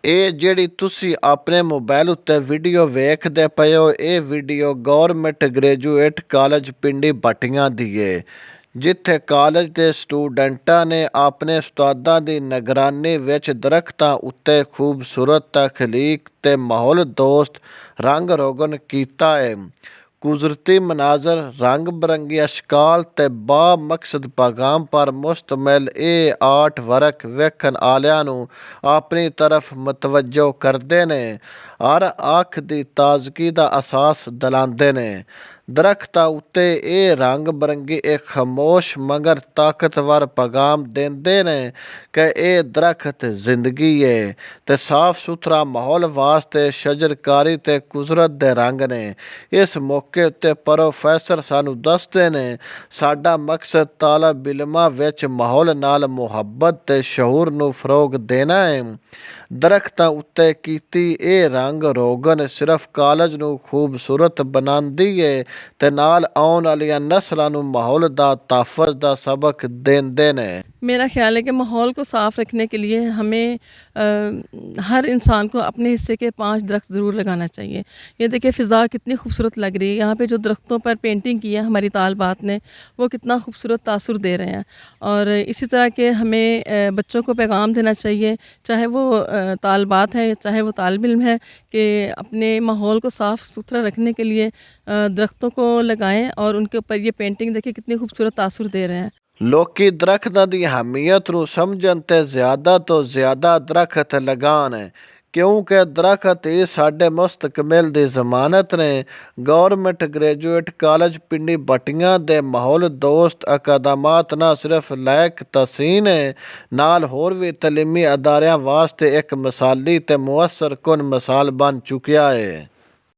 ਇਹ ਜਿਹੜੀ ਤੁਸੀਂ ਆਪਣੇ ਮੋਬਾਈਲ ਉੱਤੇ ਵੀਡੀਓ ਵੇਖਦੇ ਪਏ ਹੋ, ਇਹ ਵੀਡੀਓ ਗੌਰਮੈਂਟ ਗ੍ਰੈਜੂਏਟ ਕਾਲਜ ਪਿੰਡੀ ਭੱਟੀਆਂ ਦੀ ਹੈ, ਜਿੱਥੇ ਕਾਲਜ ਦੇ ਸਟੂਡੈਂਟਾਂ ਨੇ ਆਪਣੇ ਉਸਤਾਦਾਂ ਦੀ ਨਿਗਰਾਨੀ ਵਿੱਚ ਦਰਖਤਾਂ ਉੱਤੇ ਖੂਬਸੂਰਤ ਤਖਲੀਕ ਤੇ ਮਾਹੌਲ ਦੋਸਤ ਰੰਗ ਰੋਗਨ ਕੀਤਾ ਹੈ। ਕੁਦਰਤੀ ਮਨਾਜ਼ਰ, ਰੰਗ ਬਰੰਗੀ ਅਸ਼ਕਾਲ ਤੇ ਬਾ ਮਕਸਦ ਪੈਗਾਮ ਪਰ ਮੁਸ਼ਤਮਿਲ ਇਹ ਆਰਟ ਵਰਕ ਵੇਖਣ ਵਾਲਿਆਂ ਨੂੰ ਆਪਣੀ ਤਰਫ ਮਤਵੱਜੋ ਕਰਦੇ ਨੇ ਔਰ ਅੱਖ ਦੀ ਤਾਜ਼ਗੀ ਦਾ ਅਹਿਸਾਸ ਦਿਲਾਉਂਦੇ ਨੇ। ਦਰਖਤਾਂ ਉੱਤੇ ਇਹ ਰੰਗ ਬਰੰਗੀ ਇੱਕ ਖਾਮੋਸ਼ ਮਗਰ ਤਾਕਤਵਰ ਪੈਗਾਮ ਦਿੰਦੇ ਨੇ ਕਿ ਇਹ ਦਰਖਤ ਜ਼ਿੰਦਗੀ ਹੈ ਤੇ ਸਾਫ਼ ਸੁਥਰਾ ਮਾਹੌਲ ਵਾਸਤੇ ਸ਼ਜਰਕਾਰੀ ਤੇ ਕੁਦਰਤ ਦੇ ਰੰਗ ਨੇ। ਇਸ ਮੌਕੇ ਉੱਤੇ ਪ੍ਰੋਫੈਸਰ ਸਾਨੂੰ ਦੱਸਦੇ ਨੇ, ਸਾਡਾ ਮਕਸਦ ਤਾਲਬ ਇਲਮਾਂ ਵਿੱਚ ਮਾਹੌਲ ਨਾਲ ਮੁਹੱਬਤ ਤੇ ਸ਼ਊਰ ਨੂੰ ਫਰੋਗ ਦੇਣਾ ਹੈ। ਦਰਖਤਾਂ ਉੱਤੇ ਕੀਤੀ ਇਹ ਰੰਗ ਰੋਗਨ ਸਿਰਫ ਕਾਲਜ ਨੂੰ ਖੂਬਸੂਰਤ ਬਣਾਉਂਦੀ ਹੈ ਤੇ ਨਾਲ ਆਉਣ ਵਾਲੀਆਂ नस्लों ਨੂੰ माहौल का तहफ़्फ़ुज़ का सबक देंदे ने। मेरा ख्याल है कि माहौल को साफ़ रखने के लिए हमें हर इंसान को अपने हिस्से के 5 दरख्त ज़रूर लगाना चाहिए। ये देखिए फ़िज़ा कितनी खूबसूरत लग रही है, यहाँ पे जो दरख्तों पर पेंटिंग की है हमारी तालबात ने, वो कितना खूबसूरत तासुर दे रहे हैं। और इसी तरह के हमें बच्चों को पैगाम देना चाहिए, चाहे वो तालबात है चाहे वो तालिब इल्म है, कि अपने माहौल को साफ़ सुथरा रखने के लिए दरख्तों को लगाएं और उनके ऊपर ये पेंटिंग देखिए कितनी खूबसूरत तासुर दे रहे हैं। ਲੋਕੀ ਦਰਖਤਾਂ ਦੀ ਅਹਿਮੀਅਤ ਨੂੰ ਸਮਝਣ ਤੇ ਜ਼ਿਆਦਾ ਤੋਂ ਜ਼ਿਆਦਾ ਦਰਖਤ ਲਗਾਉਣ, ਕਿਉਂਕਿ ਦਰਖਤ ਹੀ ਸਾਡੇ ਮੁਸਤਕਬਲ ਦੀ ਜ਼ਮਾਨਤ ਨੇ। ਗੌਰਮੈਂਟ ਗ੍ਰੈਜੂਏਟ ਕਾਲਜ ਪਿੰਡੀ ਭੱਟੀਆਂ ਦੇ ਮਾਹੌਲ ਦੋਸਤ ਅਕਾਦਮਾਤ ਨਾ ਸਿਰਫ ਲਾਇਕ ਤਹਸੀਨ ਹੈ, ਨਾਲ ਹੋਰ ਵੀ ਤਲੀਮੀ ਅਦਾਰਿਆਂ ਵਾਸਤੇ ਇੱਕ ਮਿਸਾਲੀ ਤੇ ਮੁਅੱਸਰ ਕੁਨ ਮਿਸਾਲ ਬਣ ਚੁੱਕਿਆ ਹੈ।